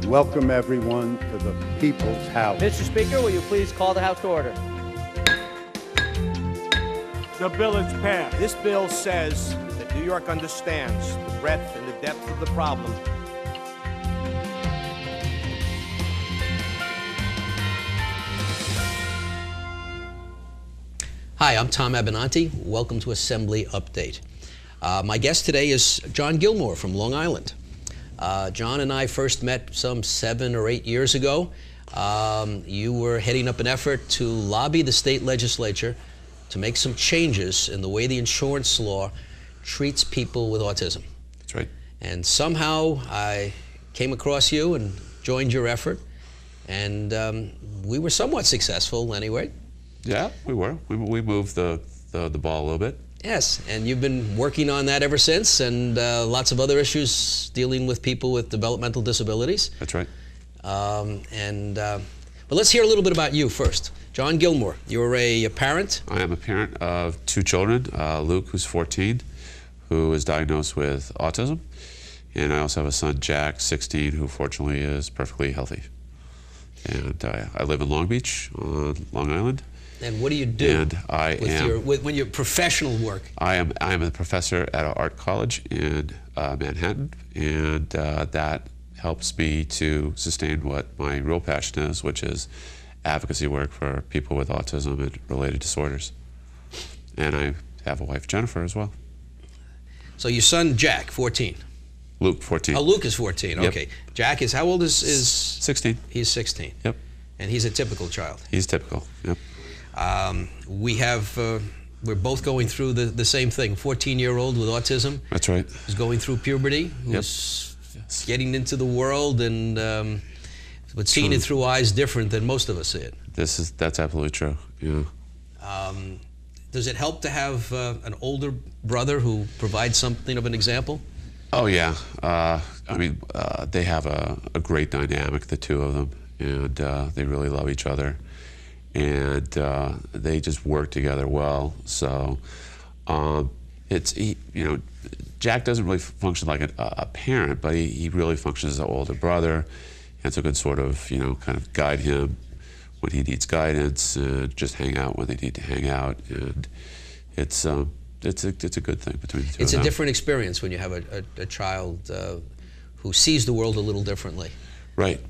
welcome everyone to the People's House. Mr. Speaker, will you please call the House to order? The bill is passed. This bill says that New York understands the breadth and the depth of the problem. Hi, I'm Tom Abinanti. Welcome to Assembly Update. My guest today is John Gilmore from Long Island. John and I first met some 7 or 8 years ago. You were heading up an effort to lobby the state legislature to make some changes in the way the insurance law treats people with autism. That's right. And somehow I came across you and joined your effort, and we were somewhat successful anyway. Yeah, we were. We moved the ball a little bit. Yes, and you've been working on that ever since, and lots of other issues dealing with people with developmental disabilities. That's right. But let's hear a little bit about you first. John Gilmore, you're a parent? I am a parent of 2 children, Luke, who's 14, who is diagnosed with autism, and I also have a son, Jack, 16, who fortunately is perfectly healthy. And I live in Long Beach, on Long Island. And what do you do and with your professional work? I am a professor at an art college in Manhattan, and that helps me to sustain what my real passion is, which is advocacy work for people with autism and related disorders. And I have a wife, Jennifer, as well. So your son, Jack, 14. Luke, 14. Oh, Luke is 14, okay. Yep. Jack is, how old is 16. He's 16. Yep. And he's a typical child. He's typical, yep. We're both going through the same thing. 14-year-old with autism. That's right. Who's going through puberty, who's getting into the world, and but seeing it through eyes different than most of us see it. That's absolutely true, yeah. Does it help to have an older brother who provides something of an example? Oh yeah, I mean, they have a great dynamic, the two of them, and they really love each other, and they just work together well. So Jack doesn't really function like a parent, but he really functions as an older brother, and so can sort of kind of guide him when he needs guidance, and just hang out when they need to hang out, and it's a good thing between the two. It's a different experience when you have a child who sees the world a little differently. Right.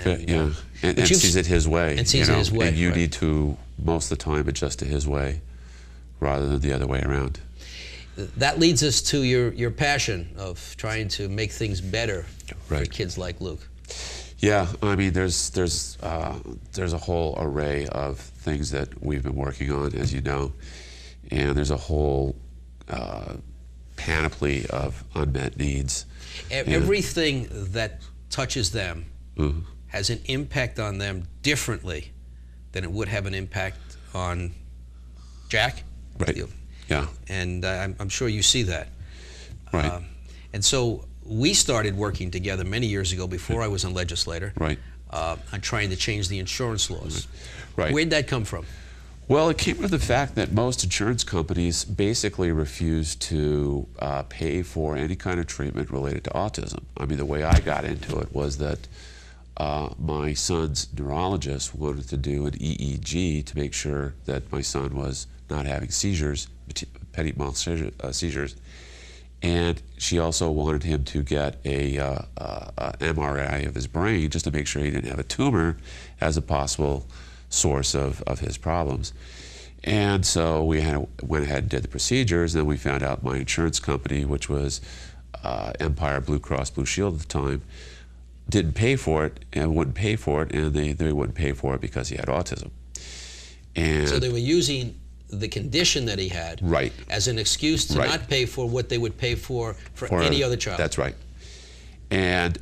And sees it his way. And sees it his way. And you need to, most of the time, adjust to his way rather than the other way around. That leads us to your passion of trying to make things better for kids like Luke. Yeah, I mean, there's a whole array of things that we've been working on, as you know, and there's a whole panoply of unmet needs. Everything that touches them has an impact on them differently than it would have an impact on Jack. Right. Yeah. And I'm sure you see that. Right. And so we started working together many years ago, before I was a legislator, on trying to change the insurance laws. Right. Where'd that come from? Well, it came from the fact that most insurance companies basically refuse to pay for any kind of treatment related to autism. I mean, the way I got into it was that my son's neurologist wanted to do an EEG to make sure that my son was not having seizures, petit mal seizures, and she also wanted him to get an MRI of his brain just to make sure he didn't have a tumor as a possible source of his problems. And so we went ahead and did the procedures, and then we found out my insurance company, which was Empire Blue Cross Blue Shield at the time, didn't pay for it and wouldn't pay for it, and they wouldn't pay for it because he had autism. And so they were using the condition that he had as an excuse to not pay for what they would pay for any other child. That's right. And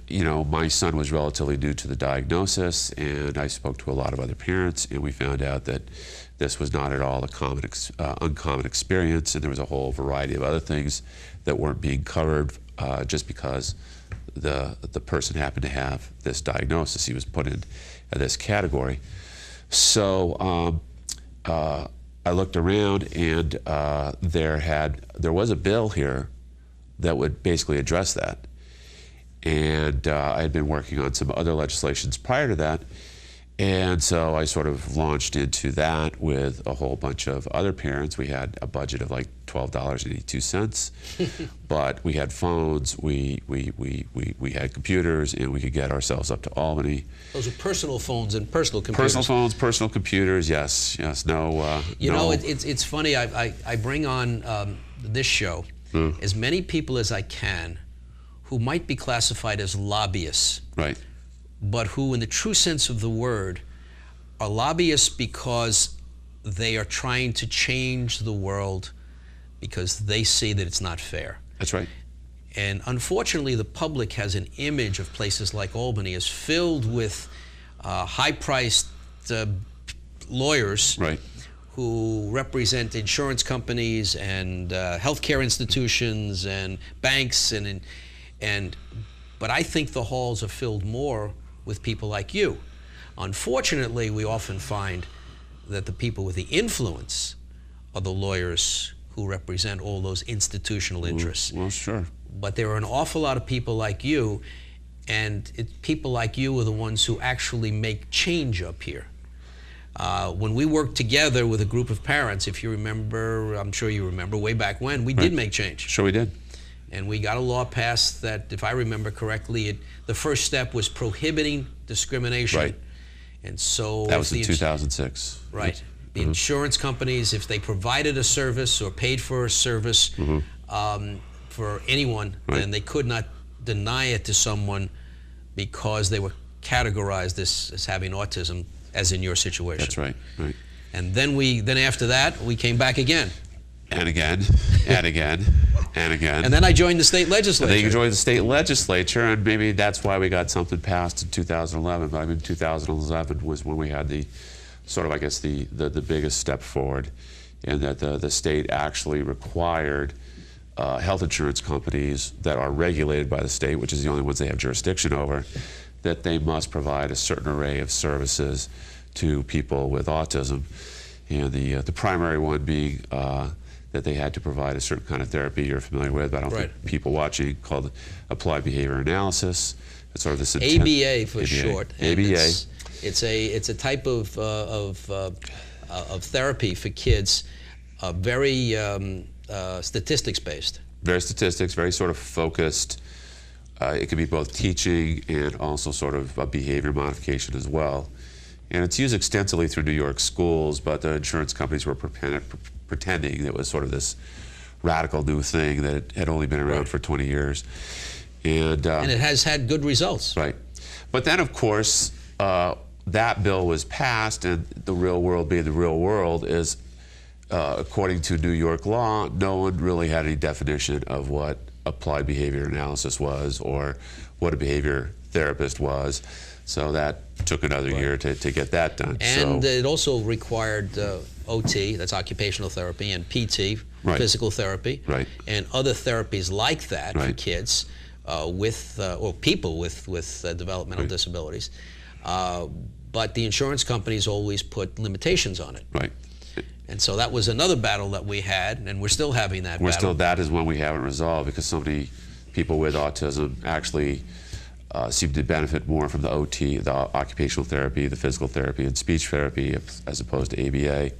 my son was relatively new to the diagnosis, and I spoke to a lot of other parents, and we found out that this was not at all a uncommon experience, and there was a whole variety of other things that weren't being covered just because the person happened to have this diagnosis. He was put in this category. So I looked around, and there was a bill here that would basically address that. And I had been working on some other legislations prior to that. And so I sort of launched into that with a whole bunch of other parents. We had a budget of like $12.82, but we had phones, we had computers, and we could get ourselves up to Albany. Those are personal phones and personal computers. Personal phones, personal computers, yes, no. You know, it's funny, I bring on this show as many people as I can who might be classified as lobbyists. Right. But who, in the true sense of the word, are lobbyists because they are trying to change the world because they see that it's not fair. That's right. And unfortunately, the public has an image of places like Albany as filled with high-priced lawyers right. who represent insurance companies and healthcare institutions and banks but I think the halls are filled more with people like you. Unfortunately, we often find that the people with the influence are the lawyers who represent all those institutional interests. Well, sure. But there are an awful lot of people like you, and people like you are the ones who actually make change up here. When we worked together with a group of parents, if you remember, I'm sure you remember, way back when, we did make change. Sure we did. And we got a law passed that, if I remember correctly, the first step was prohibiting discrimination. Right. And so that was in 2006. Right. The insurance companies, if they provided a service or paid for a service for anyone, then they could not deny it to someone because they were categorized as having autism, as in your situation. That's right. Right. And then after that, we came back again. And again, and again, and again. And then I joined the state legislature. Then you joined the state legislature, and maybe that's why we got something passed in 2011. But I mean, 2011 was when we had the sort of, I guess, the biggest step forward, in that the state actually required health insurance companies that are regulated by the state, which is the only ones they have jurisdiction over, that they must provide a certain array of services to people with autism. And the primary one being that they had to provide a certain kind of therapy you're familiar with, but I don't think people watching, called applied behavior analysis. It's sort of this ABA for short. ABA. It's a type of therapy for kids, very statistics based. Very statistics, very sort of focused. It can be both teaching and also sort of a behavior modification as well. And it's used extensively through New York schools, but the insurance companies were pretending it was sort of this radical new thing that had only been around for 20 years. And it has had good results. Right. But then, of course, that bill was passed, and the real world being the real world is, according to New York law, no one really had any definition of what applied behavior analysis was or what a behavior therapist was. So that took another year to get that done. And it also required OT, that's occupational therapy, and PT, physical therapy, and other therapies like that for kids or people with developmental disabilities. But the insurance companies always put limitations on it. Right. And so that was another battle that we had, and we're still having that battle. That is one we haven't resolved, because so many people with autism actually seem to benefit more from the OT, the occupational therapy, the physical therapy, and speech therapy, as opposed to ABA.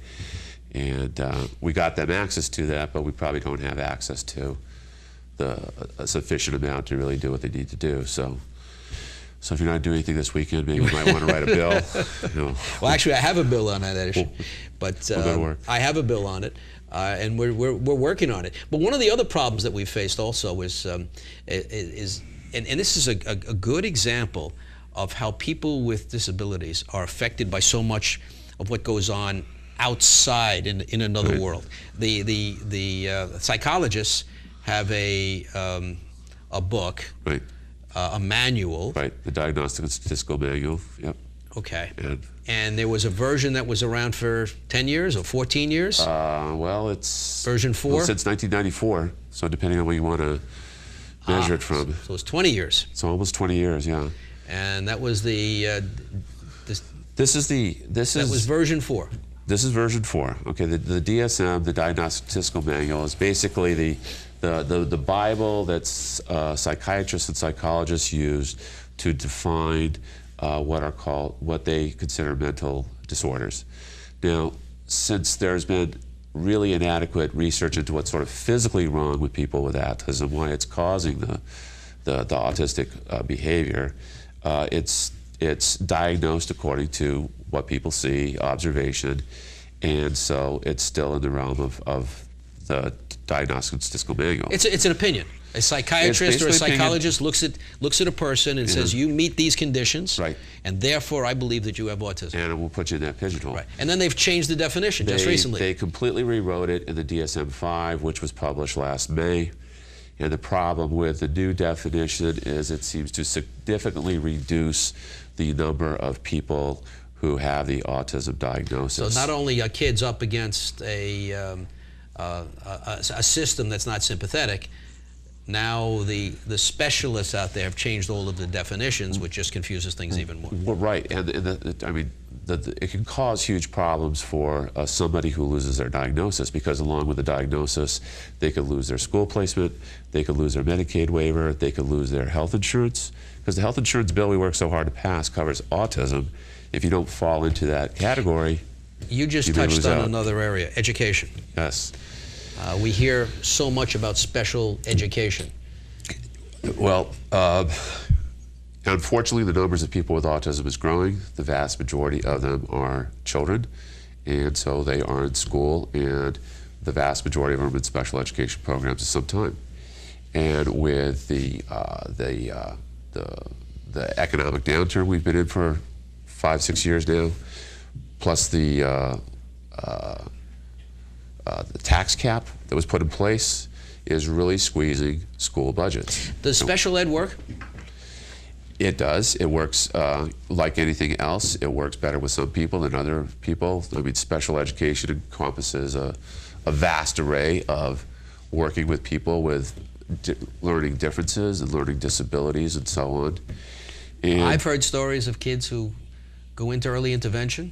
And we got them access to that, but we probably don't have access to a sufficient amount to really do what they need to do. So if you're not doing anything this weekend, maybe you might want to write a bill. You know. Well, actually, I have a bill on that issue, but I have a bill on it, and we're working on it. But one of the other problems that we faced also is and this is a good example of how people with disabilities are affected by so much of what goes on outside in another world. The psychologists have a book, a manual. Right, the Diagnostic and Statistical Manual. Yep. Okay. And there was a version that was around for 10 years or 14 years? Well, it's version 4? Well, since 1994. So depending on what you want to measure it from. So it's 20 years. So almost 20 years, yeah. And that was the. This was version 4. This is version 4. Okay, the DSM, the Diagnostic Statistical Manual, is basically the Bible that psychiatrists and psychologists use to define what they consider mental disorders. Now, since there's been really inadequate research into what's sort of physically wrong with people with autism, why it's causing the autistic behavior, it's diagnosed according to what people see, observation, and so it's still in the realm of the Diagnostic Statistical Manual. It's an opinion. A psychiatrist or a psychologist looks at a person and says, you meet these conditions, right, and therefore I believe that you have autism. And it will put you in that pigeonhole. Right. And then they've changed the definition just recently. They completely rewrote it in the DSM-5, which was published last May. And the problem with the new definition is it seems to significantly reduce the number of people who have the autism diagnosis. So not only are kids up against a system that's not sympathetic, now the specialists out there have changed all of the definitions, which just confuses things even more. Well, right, and I mean, it can cause huge problems for somebody who loses their diagnosis, because along with the diagnosis, they could lose their school placement, they could lose their Medicaid waiver, they could lose their health insurance, because the health insurance bill we work so hard to pass covers autism. If you don't fall into that category, you just touched on another area, education. Yes. We hear so much about special education. Well, unfortunately, the numbers of people with autism is growing. The vast majority of them are children, and so they are in school, and the vast majority of them are in special education programs at some time. And with the economic downturn we've been in for 5-6 years now, plus the tax cap that was put in place is really squeezing school budgets. Does special ed work? It does. It works like anything else. It works better with some people than other people. I mean, special education encompasses a vast array of working with people with learning differences and learning disabilities and so on. And I've heard stories of kids who go into early intervention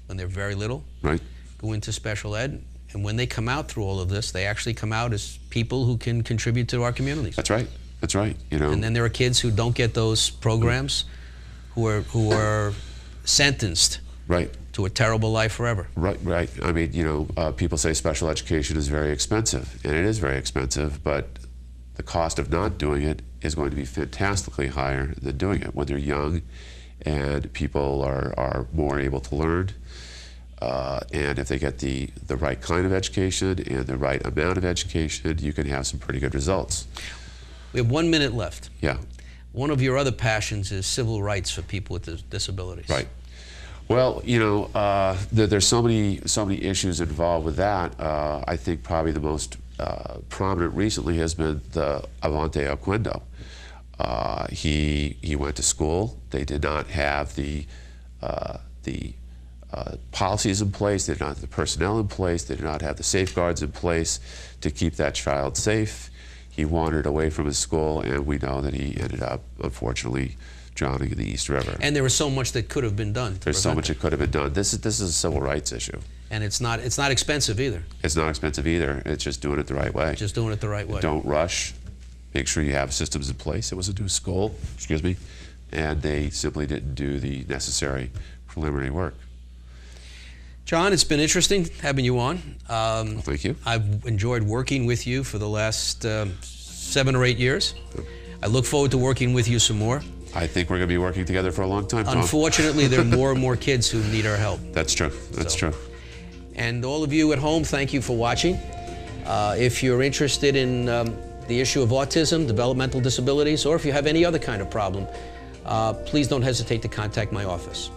when they're very little, right, go into special ed, and when they come out through all of this, they actually come out as people who can contribute to our communities. That's right. That's right. You know. And then there are kids who don't get those programs, who are sentenced, right, to a terrible life forever. Right, right. I mean, you know, people say special education is very expensive, and it is very expensive, but the cost of not doing it is going to be fantastically higher than doing it when they're young, and people are more able to learn. And if they get the right kind of education and the right amount of education, you can have some pretty good results. We have 1 minute left. Yeah. One of your other passions is civil rights for people with disabilities. Right. Well, you know, there's so many issues involved with that. I think probably the most prominent recently has been the Avante Oquendo. He went to school. They did not have the policies in place, they did not have the personnel in place, they did not have the safeguards in place to keep that child safe. He wandered away from his school, and we know that he ended up, unfortunately, drowning in the East River. And there was so much that could have been done. There's so much that could have been done. This is a civil rights issue. And it's not expensive either. It's not expensive either. It's just doing it the right way. Just doing it the right way. Don't rush. Make sure you have systems in place. It was a new school, excuse me, and they simply didn't do the necessary preliminary work. John, it's been interesting having you on. Well, thank you. I've enjoyed working with you for the last 7 or 8 years. I look forward to working with you some more. I think we're going to be working together for a long time, Tom. Unfortunately, there are more and more kids who need our help. That's true. That's true. And all of you at home, thank you for watching. If you're interested in the issue of autism, developmental disabilities, or if you have any other kind of problem, please don't hesitate to contact my office.